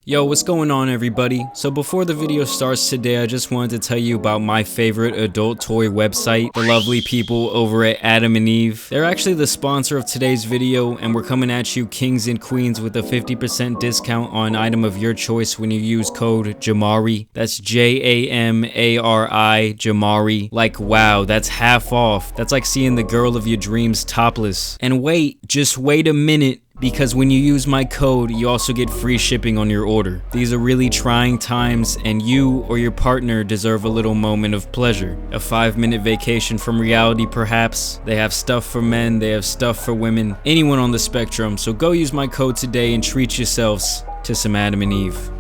Yo, what's going on everybody? So before the video starts today, I just wanted to tell you about my favorite adult toy website, the lovely people over at Adam and Eve. They're actually the sponsor of today's video, and we're coming at you kings and queens with a 50% discount on an item of your choice when you use code JAMARI. That's JAMARI, JAMARI. Like wow, that's half off. That's like seeing the girl of your dreams topless. And wait, just wait a minute. Because when you use my code, you also get free shipping on your order. These are really trying times, and you or your partner deserve a little moment of pleasure. A 5-minute vacation from reality, perhaps. They have stuff for men, they have stuff for women, anyone on the spectrum. So go use my code today and treat yourselves to some Adam and Eve.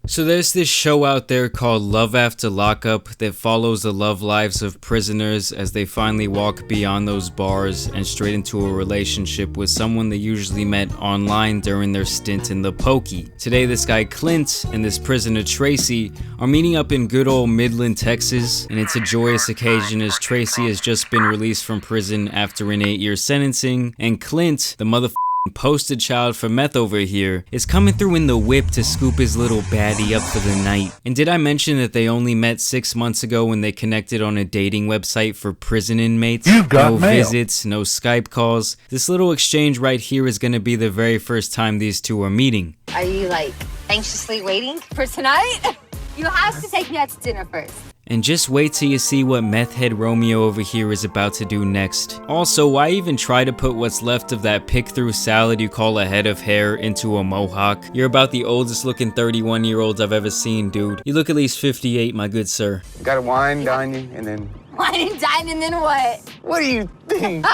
So there's this show out there called Love After Lockup that follows the love lives of prisoners as they finally walk beyond those bars and straight into a relationship with someone they usually met online during their stint in the pokey. Today this guy Clint and this prisoner Tracie are meeting up in good old Midland, Texas, and it's a joyous occasion as Tracie has just been released from prison after an 8-year sentencing, and Clint, the motherfucker poster child for meth over here, is coming through in the whip to scoop his little baddie up for the night. And did I mention that they only met 6 months ago when they connected on a dating website for prison inmates? You've got no mail. visits, no Skype calls. This little exchange right here is gonna be the very first time these two are meeting. Are you like anxiously waiting for tonight? You have to take me out to dinner first. And just wait till you see what meth head Romeo over here is about to do next. Also, why even try to put what's left of that pick-through salad you call a head of hair into a mohawk? You're about the oldest looking 31-year-olds I've ever seen, dude. You look at least 58, my good sir. Gotta wine, dine you, and then... Wine and dine and then what? What do you think?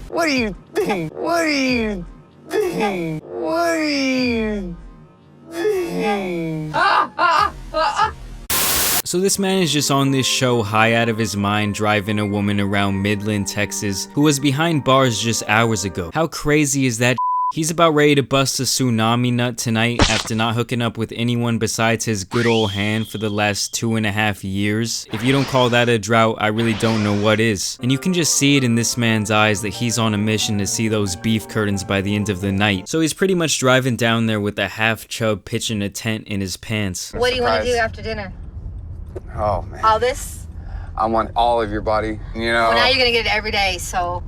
What do you think? What do you think? What do you think? So this man is just on this show high out of his mind driving a woman around Midland, Texas who was behind bars just hours ago. How crazy is that? He's about ready to bust a tsunami nut tonight after not hooking up with anyone besides his good old hand for the last 2.5 years. If you don't call that a drought, I really don't know what is. And you can just see it in this man's eyes that he's on a mission to see those beef curtains by the end of the night. So he's pretty much driving down there with a half chub pitching a tent in his pants. What do you want to do after dinner? Oh, man. All this? I want all of your body, you know? Well, now you're gonna get it every day, so...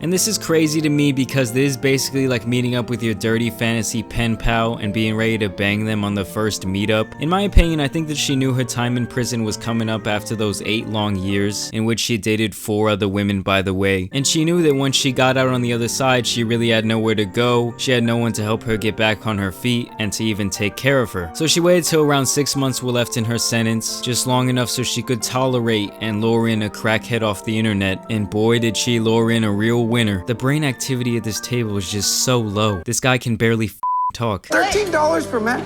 And this is crazy to me because this is basically like meeting up with your dirty fantasy pen pal and being ready to bang them on the first meetup. In my opinion, I think that she knew her time in prison was coming up after those 8 long years, in which she dated 4 other women, by the way. And she knew that once she got out on the other side, she really had nowhere to go. She had no one to help her get back on her feet and to even take care of her. So she waited till around 6 months were left in her sentence, just long enough so she could tolerate and lure in a crackhead off the internet. And boy did she lure in a real winner. The brain activity at this table is just so low. This guy can barely talk. $13 per man.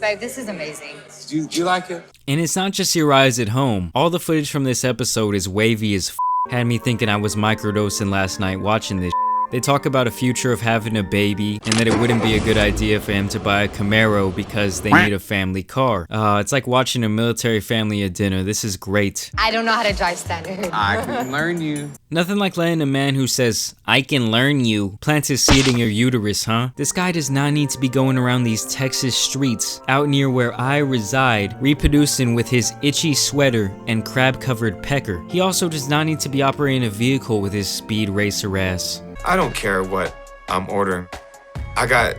Babe, this is amazing. Do you like it? And it's not just your eyes at home. All the footage from this episode is wavy as had me thinking I was microdosing last night watching this. They talk about a future of having a baby and that it wouldn't be a good idea for him to buy a Camaro because they need a family car. It's like watching a military family at dinner. This is great. I don't know how to drive standard. I can learn you. Nothing like letting a man who says, "I can learn you," plant his seed in your uterus, huh? This guy does not need to be going around these Texas streets out near where I reside, reproducing with his itchy sweater and crab-covered pecker. He also does not need to be operating a vehicle with his speed racer ass. I don't care what I'm ordering. I got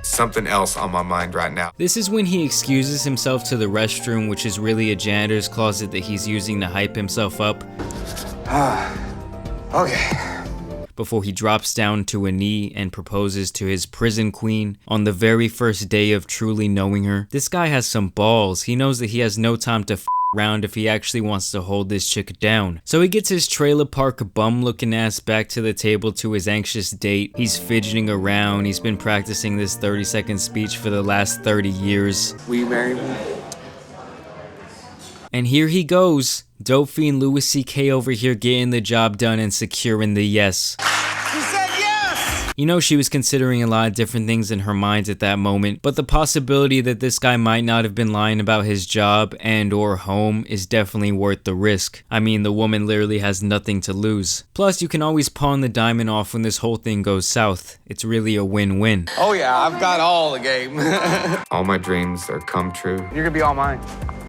something else on my mind right now. This is when he excuses himself to the restroom, which is really a janitor's closet that he's using to hype himself up. Okay. Before he drops down to a knee and proposes to his prison queen on the very first day of truly knowing her. This guy has some balls. He knows that he has no time to around if he actually wants to hold this chick down. So he gets his trailer park bum looking ass back to the table to his anxious date. He's fidgeting around. He's been practicing this 30-second speech for the last 30 years. Will you marry me? And here he goes. Dope fiend Louis C.K. over here getting the job done and securing the yes. He said yes! You know she was considering a lot of different things in her mind at that moment, but the possibility that this guy might not have been lying about his job and or home is definitely worth the risk. I mean, the woman literally has nothing to lose. Plus, you can always pawn the diamond off when this whole thing goes south. It's really a win-win. Oh yeah, I've got all the game. All my dreams are come true. You're gonna be all mine.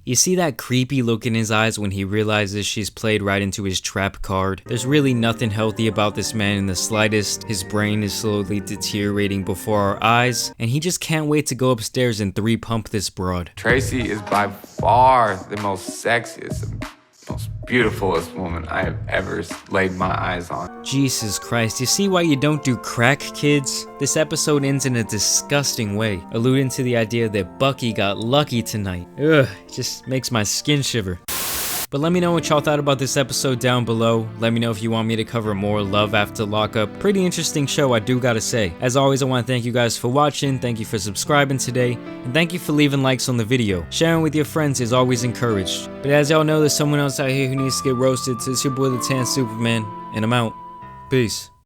You see that creepy look in his eyes when he realizes she's played right into his trap card? There's really nothing healthy about this man in the slightest. His brain is slowly deteriorating before our eyes, and he just can't wait to go upstairs and 3-pump this broad. Tracie is by far the most sexiest, most beautifulest woman I have ever laid my eyes on. Jesus Christ, you see why you don't do crack, kids? This episode ends in a disgusting way, alluding to the idea that Bucky got lucky tonight. Ugh, it just makes my skin shiver. But let me know what y'all thought about this episode down below. Let me know if you want me to cover more Love After Lockup. Pretty interesting show, I do gotta say. As always, I want to thank you guys for watching, thank you for subscribing today, and thank you for leaving likes on the video. Sharing with your friends is always encouraged. But as y'all know, there's someone else out here who needs to get roasted, so it's your boy the Tan Superman, and I'm out. Peace.